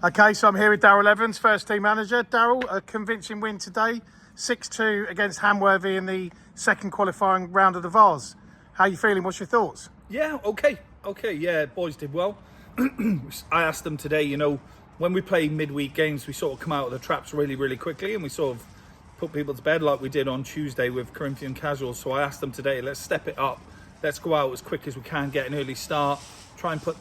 Okay, so I'm here with Darryl Evans, first team manager. Darryl, a convincing win today, 6-2 against Hamworthy in the second qualifying round of the Vase. How are you feeling? What's your thoughts? Yeah, okay, yeah, boys did well. I asked them today, when we play midweek games, we sort of come out of the traps really quickly, and we sort of put people to bed like we did on Tuesday with Corinthian Casuals. So I asked them today, let's step it up. Let's go out as quick as we can, get an early start, try and put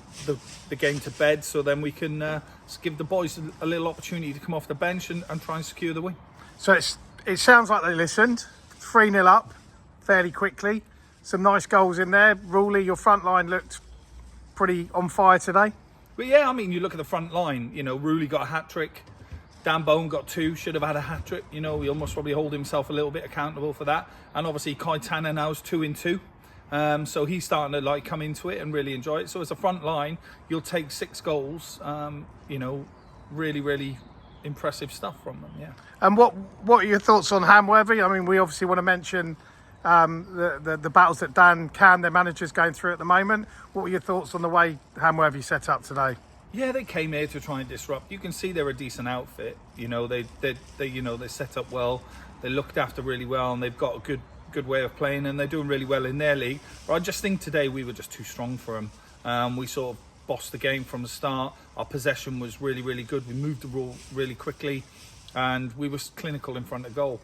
the game to bed, so then we can give the boys a little opportunity to come off the bench and try and secure the win. So it sounds like they listened. 3-0 up fairly quickly. Some nice goals in there. Ruley, your front line looked pretty on fire today. But yeah, I mean, you look at the front line, Ruley got a hat-trick. Dan Bone got 2, should have had a hat-trick. He almost probably hold himself a little bit accountable for that. And obviously Kai Tanner now is 2 in 2. So he's starting to come into it and really enjoy it. So as a front line, you'll take 6 goals. Really impressive stuff from them. Yeah. And what are your thoughts on Hamworthy? I mean, we obviously want to mention the battles that Dan Can, their manager's going through at the moment. What were your thoughts on the way Hamworthy set up today? Yeah, they came here to try and disrupt. You can see they're a decent outfit. They set up well. They looked after really well, and they've got a good way of playing, and they're doing really well in their league. But I just think today we were just too strong for them. We sort of bossed the game from the start. Our possession was really good. We moved the ball really quickly, and we were clinical in front of goal.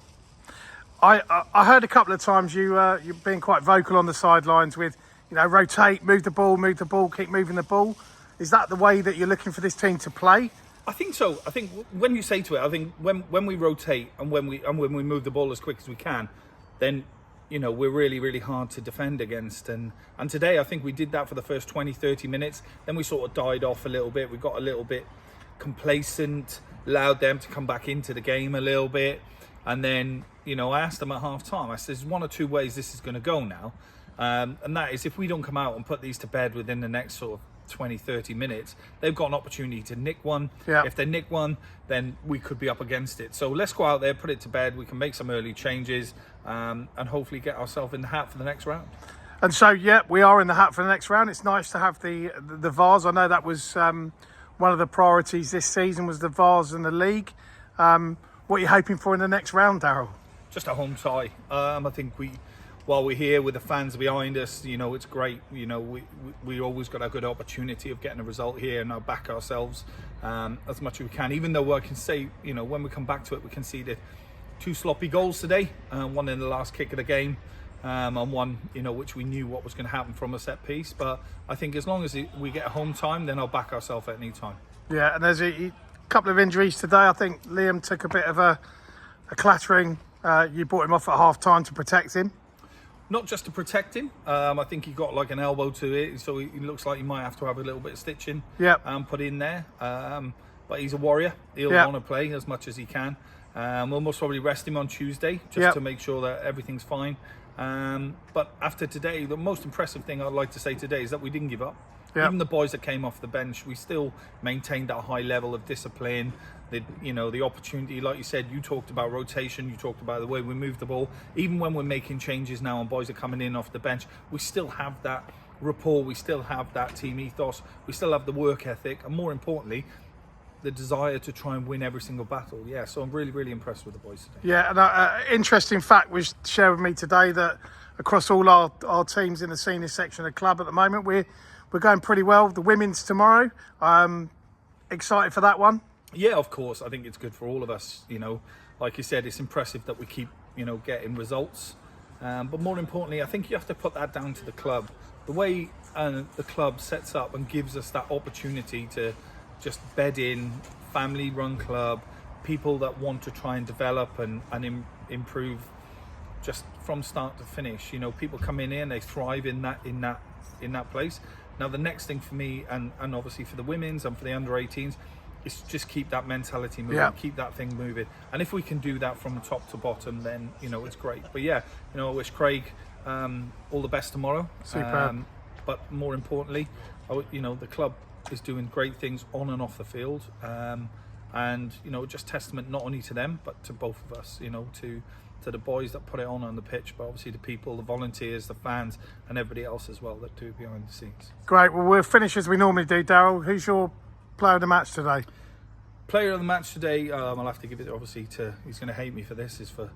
I heard a couple of times you're being quite vocal on the sidelines with, rotate, move the ball, keep moving the ball. Is that the way that you're looking for this team to play? I think so. I think when you say to it, I think when we rotate and when we move the ball as quick as we can, then we're really hard to defend against. And today I think we did that for the first 20-30 minutes. Then we sort of died off a little bit. We got a little bit complacent, allowed them to come back into the game a little bit. And then, I asked them at half time, I said, there's 1 or 2 ways this is going to go now. And that is, if we don't come out and put these to bed within the next sort of 20-30 minutes, they've got an opportunity to nick one. Yeah. If they nick one, then we could be up against it. So let's go out there, put it to bed. We can make some early changes and hopefully get ourselves in the hat for the next round. And so, yeah, we are in the hat for the next round. It's nice to have the Vase. I know that was one of the priorities this season, was the Vase and the league. What are you hoping for in the next round, Darryl? Just a home tie. I think while we're here with the fans behind us, it's great. We always got a good opportunity of getting a result here, and now back ourselves as much as we can. Even though I can say, when we come back to it, we conceded 2 sloppy goals today, one in the last kick of the game, and one, which we knew what was going to happen from a set piece. But I think as long as we get a home time, then I'll back ourselves at any time. Yeah, and there's a couple of injuries today. I think Liam took a bit of a clattering. You brought him off at half time to protect him. Not just to protect him. I think he got like an elbow to it, so he looks like he might have to have a little bit of stitching put in there. But he's a warrior. He'll want to play as much as he can. We'll most probably rest him on Tuesday just to make sure that everything's fine. But after today, the most impressive thing I'd like to say today is that we didn't give up. Even the boys that came off the bench, we still maintained that high level of discipline. The opportunity, like you said, you talked about rotation, you talked about the way we move the ball. Even when we're making changes now and boys are coming in off the bench, we still have that rapport, we still have that team ethos, we still have the work ethic, and more importantly, the desire to try and win every single battle. Yeah, so I'm really impressed with the boys today. Yeah, and interesting fact was shared with me today that across all our teams in the senior section of the club at the moment, we're going pretty well. The women's tomorrow, excited for that one. Yeah, of course. I think it's good for all of us. Like you said, it's impressive that we keep, getting results. But more importantly, I think you have to put that down to the club. The way the club sets up and gives us that opportunity to just bed in, family-run club, people that want to try and develop and improve just from start to finish. People come in here and they thrive in that place. Now, the next thing for me, and obviously for the women's and for the under-18s, is just keep that mentality moving, keep that thing moving. And if we can do that from top to bottom, then, it's great. But yeah, I wish Craig all the best tomorrow. Superb. But more importantly, the club is doing great things on and off the field. And, just testament not only to them, but to both of us, to the boys that put it on the pitch, but obviously the people, the volunteers, the fans, and everybody else as well that do it behind the scenes. Great. Well, we'll finish as we normally do, Darryl. Who's your player of the match today? Player of the match today, I'll have to give it obviously to, he's going to hate me for this, is for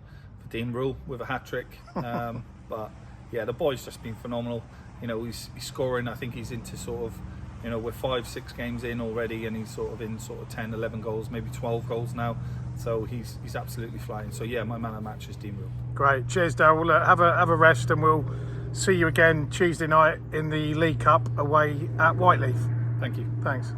Dean Rule with a hat-trick. But yeah, the boy's just been phenomenal. You know, he's scoring. I think he's into sort of, you know, we're 5-6 games in already, and he's sort of in sort of 10, 11 goals, maybe 12 goals now. So he's absolutely flying. So yeah, my man of the match is Dean Rule. Great. Cheers, Darryl. Have a rest, and we'll see you again Tuesday night in the League Cup away at Whiteleaf. Thank you. Thanks.